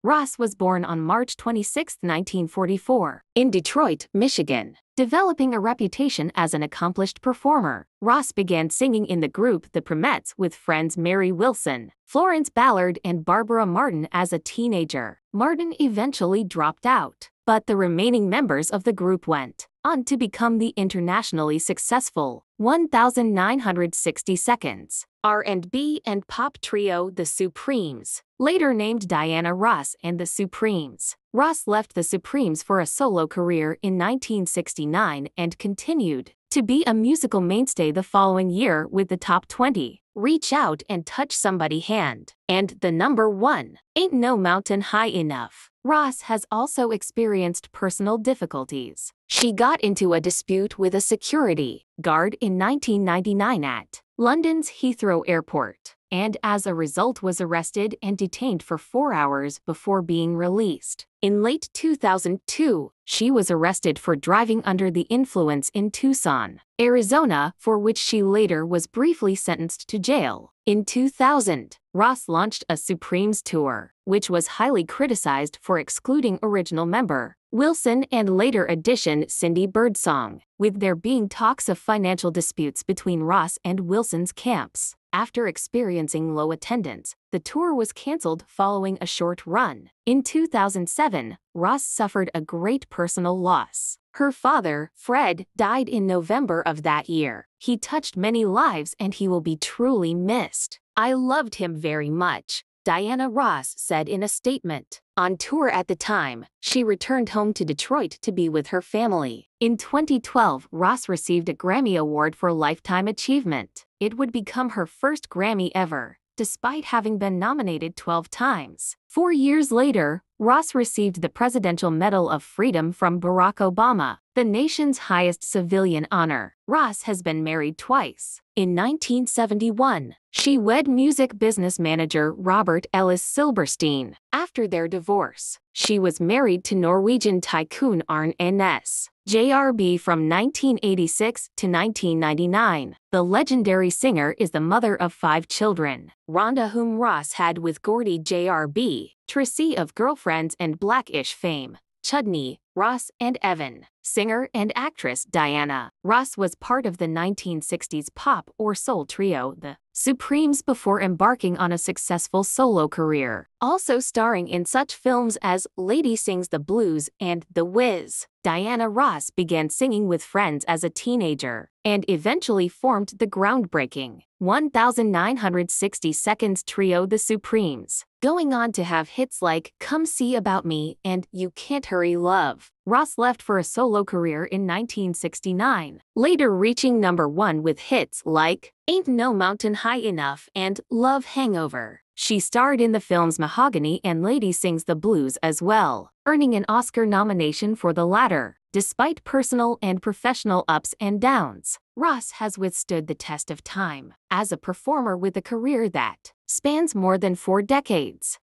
Ross was born on March 26, 1944, in Detroit, Michigan. Developing a reputation as an accomplished performer, Ross began singing in the group The Primettes with friends Mary Wilson, Florence Ballard, and Barbara Martin as a teenager. Martin eventually dropped out, but the remaining members of the group went on to become the internationally successful 1960 Seconds R&B and pop trio The Supremes, later named Diana Ross and the Supremes. Ross left the Supremes for a solo career in 1969 and continued to be a musical mainstay the following year with the Top 20, Reach Out and Touch Somebody Hand, and the number 1, Ain't No Mountain High Enough. Ross has also experienced personal difficulties. She got into a dispute with a security guard in 1999 at London's Heathrow Airport, and as a result was arrested and detained for 4 hours before being released. In late 2002, she was arrested for driving under the influence in Tucson, Arizona, for which she later was briefly sentenced to jail. In 2000, Ross launched a Supremes tour, which was highly criticized for excluding original member Wilson and later addition Cindy Birdsong, with there being talks of financial disputes between Ross and Wilson's camps. After experiencing low attendance, the tour was canceled following a short run. In 2007, Ross suffered a great personal loss. Her father, Fred, died in November of that year. He touched many lives and he will be truly missed. I loved him very much, Diana Ross said in a statement. On tour at the time, she returned home to Detroit to be with her family. In 2012, Ross received a Grammy Award for Lifetime Achievement. It would become her first Grammy ever, despite having been nominated 12 times. 4 years later, Ross received the Presidential Medal of Freedom from Barack Obama, the nation's highest civilian honor. Ross has been married twice. In 1971, she wed music business manager Robert Ellis Silberstein. After their divorce, she was married to Norwegian tycoon Arne Næss JRB from 1986 to 1999. The legendary singer is the mother of 5 children. Rhonda, whom Ross had with Gordy JRB, Tracy of Girlfriends and Blackish fame, Chudney, Ross and Evan. Singer and actress Diana Ross was part of the 1960s pop or soul trio The Supremes before embarking on a successful solo career. Also starring in such films as Lady Sings the Blues and The Wiz, Diana Ross began singing with friends as a teenager and eventually formed the groundbreaking 1960 Seconds trio The Supremes, going on to have hits like Come See About Me and You Can't Hurry Love. Ross left for a solo career in 1969, later reaching number 1 with hits like Ain't No Mountain High Enough and Love Hangover. She starred in the films Mahogany and Lady Sings the Blues as well, earning an Oscar nomination for the latter. Despite personal and professional ups and downs, Ross has withstood the test of time as a performer with a career that spans more than 4 decades.